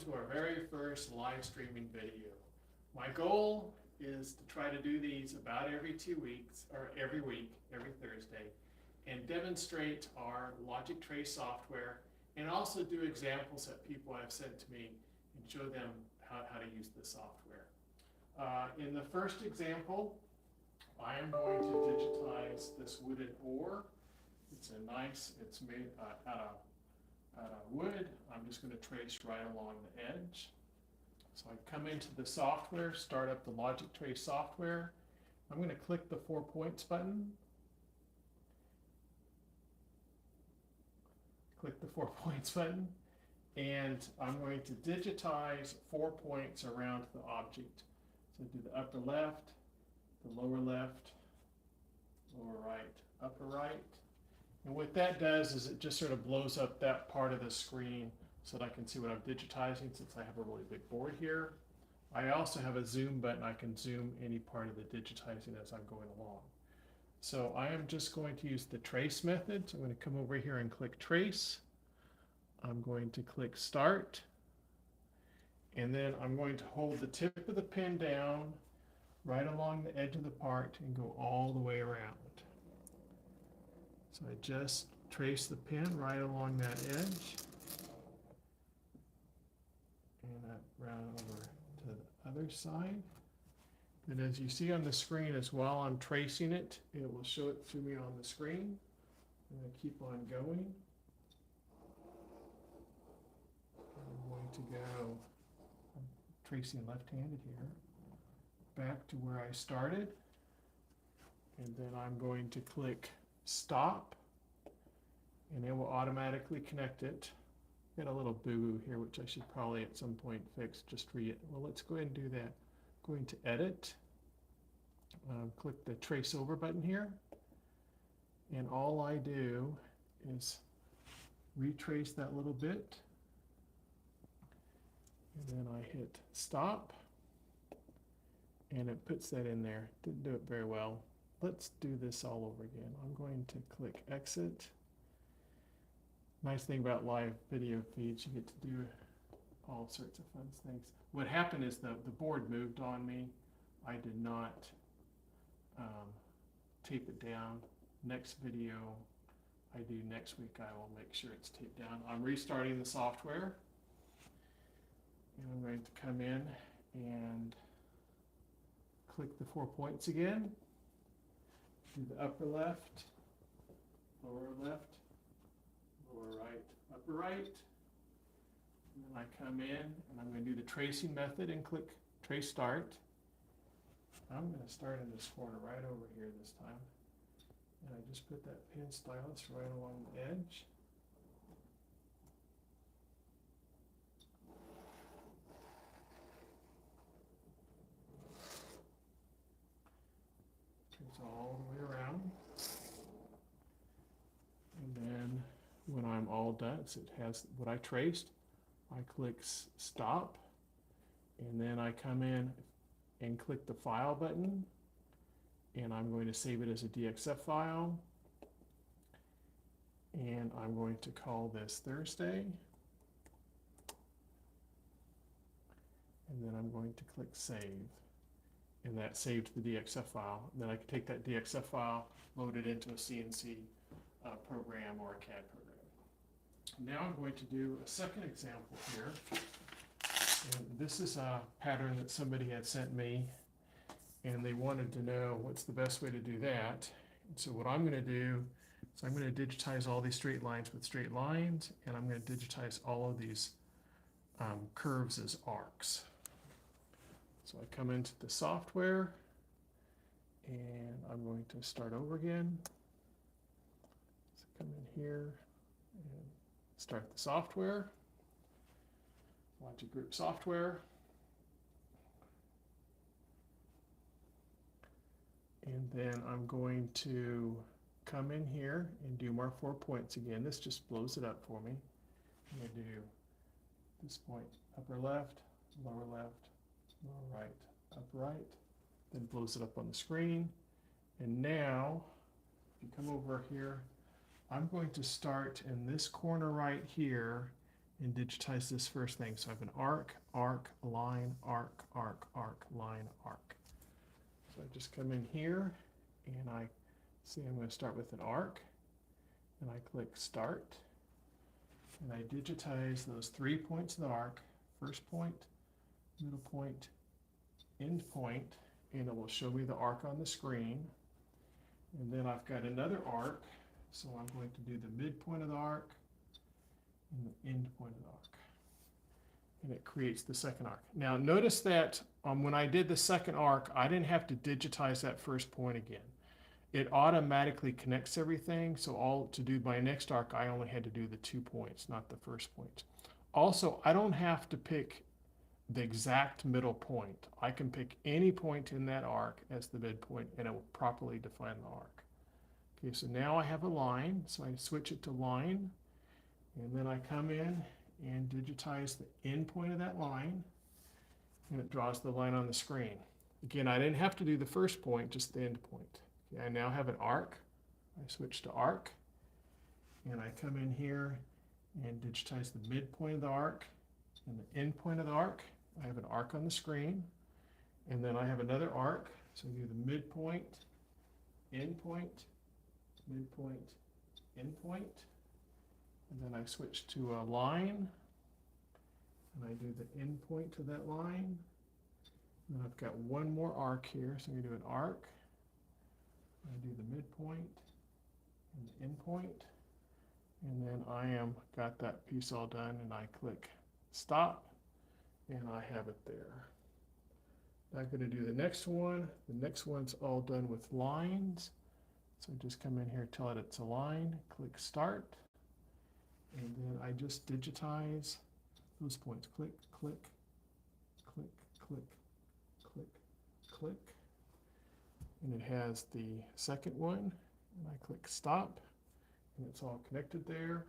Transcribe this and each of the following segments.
to our very first live streaming video. My goal is to try to do these about every 2 weeks, or every week, every Thursday, and demonstrate our Logic Trace software, and also do examples that people have sent to me and show them how to use the software. In the first example, I am going to digitize this wooden oar. It's made out of wood. I'm just going to trace right along the edge. So I come into the software, start up the Logic Trace software. I'm going to click the 4 points button. Click the 4 points button, and I'm going to digitize 4 points around the object. So do the upper left, the lower left, lower right, upper right. And what that does is it just sort of blows up that part of the screen so that I can see what I'm digitizing, since I have a really big board here. I also have a zoom button. I can zoom any part of the digitizing as I'm going along. So I am just going to use the trace method. So I'm going to come over here and click trace. I'm going to click start. And then I'm going to hold the tip of the pen down right along the edge of the part and go all the way around. So I just trace the pen right along that edge. And I round over to the other side. And as you see on the screen, as while I'm tracing it, it will show it to me on the screen. I'm going to keep on going. I'm going to go, I'm tracing left-handed here, back to where I started. And then I'm going to click stop, and it will automatically connect it. Got a little boo-boo here, which I should probably at some point fix. Well, let's go ahead and do that. Going to edit, click the trace over button here, and all I do is retrace that little bit, and then I hit stop, and it puts that in there. Didn't do it very well. Let's do this all over again. I'm going to click exit. Nice thing about live video feeds, you get to do all sorts of fun things. What happened is the board moved on me. I did not tape it down. Next video I do next week, I will make sure it's taped down. I'm restarting the software, and I'm going to come in and click the 4 points again. Do the upper left, lower left, lower right, upper right. And then I come in and I'm going to do the tracing method and click trace start. I'm going to start in this corner right over here this time. And I just put that pen stylus right along the edge. Trace all the way around. And then when I'm all done, so it has what I traced, I click stop, and then I come in and click the file button, and I'm going to save it as a DXF file, and I'm going to call this Thursday, and then I'm going to click save, and that saved the DXF file. And then I can take that DXF file, load it into a CNC program or a CAD program. Now I'm going to do a second example here. And this is a pattern that somebody had sent me, and they wanted to know what's the best way to do that. And so what I'm going to do is I'm going to digitize all these straight lines with straight lines, and I'm going to digitize all of these curves as arcs. So I come into the software, and I'm going to start over again. So come in here and start the software, Logic Group software. And then I'm going to come in here and do my 4 points again. This just blows it up for me. I'm going to do this point, upper left, lower right, upper right, then blows it up on the screen. And now, if you come over here, I'm going to start in this corner right here and digitize this first thing. So I have an arc, arc, line, arc, arc, arc, line, arc. So I just come in here and I see I'm going to start with an arc, and I click start, and I digitize those 3 points of the arc, first point, middle point, end point, and it will show me the arc on the screen. And then I've got another arc, so I'm going to do the midpoint of the arc and the end point of the arc. And it creates the second arc. Now notice that when I did the second arc, I didn't have to digitize that first point again. It automatically connects everything, so all to do my next arc, I only had to do the 2 points, not the first point. Also, I don't have to pick the exact middle point. I can pick any point in that arc as the midpoint, and it will properly define the arc. Okay, so now I have a line, so I switch it to line, and then I come in and digitize the end point of that line, and it draws the line on the screen. Again, I didn't have to do the first point, just the end point. Okay, I now have an arc. I switch to arc, and I come in here and digitize the midpoint of the arc and the end point of the arc. I have an arc on the screen, and then I have another arc, so I do the midpoint, end point, midpoint, end point, and then I switch to a line, and I do the end point to that line, and then I've got one more arc here, so I'm going to do an arc, I do the midpoint and the end point, and then got that piece all done, and I click stop, and I have it there. I'm going to do the next one. The next one's all done with lines. So I just come in here, tell it it's a line, click start, and then I just digitize those points. Click, click, click, click, click, click. And it has the second one, and I click stop, and it's all connected there.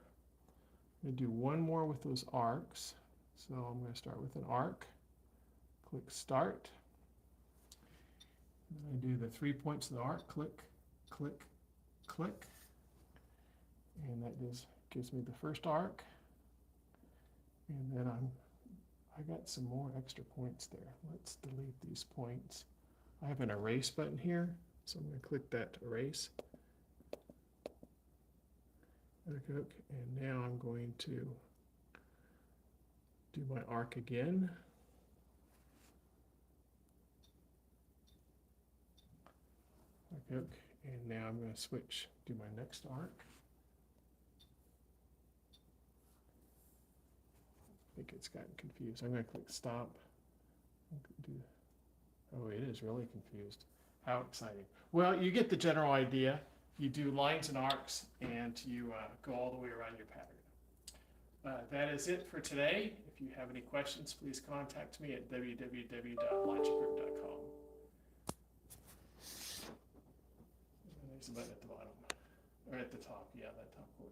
I'm going to do one more with those arcs. So I'm going to start with an arc, click start, and I do the 3 points of the arc, click, click, click, and that just gives me the first arc. And then I got some more extra points there. Let's delete these points. I have an erase button here, so I'm going to click that to erase. Okay, and now I'm going to do my arc again. Okay, and now I'm going to switch, do my next arc. I think it's gotten confused. I'm going to click stop. Oh, it is really confused. How exciting. Well, you get the general idea. You do lines and arcs, and you go all the way around your pattern. That is it for today. If you have any questions, please contact me at www.logicgroup.com. There's a button at the bottom, or at the top, yeah, that top corner.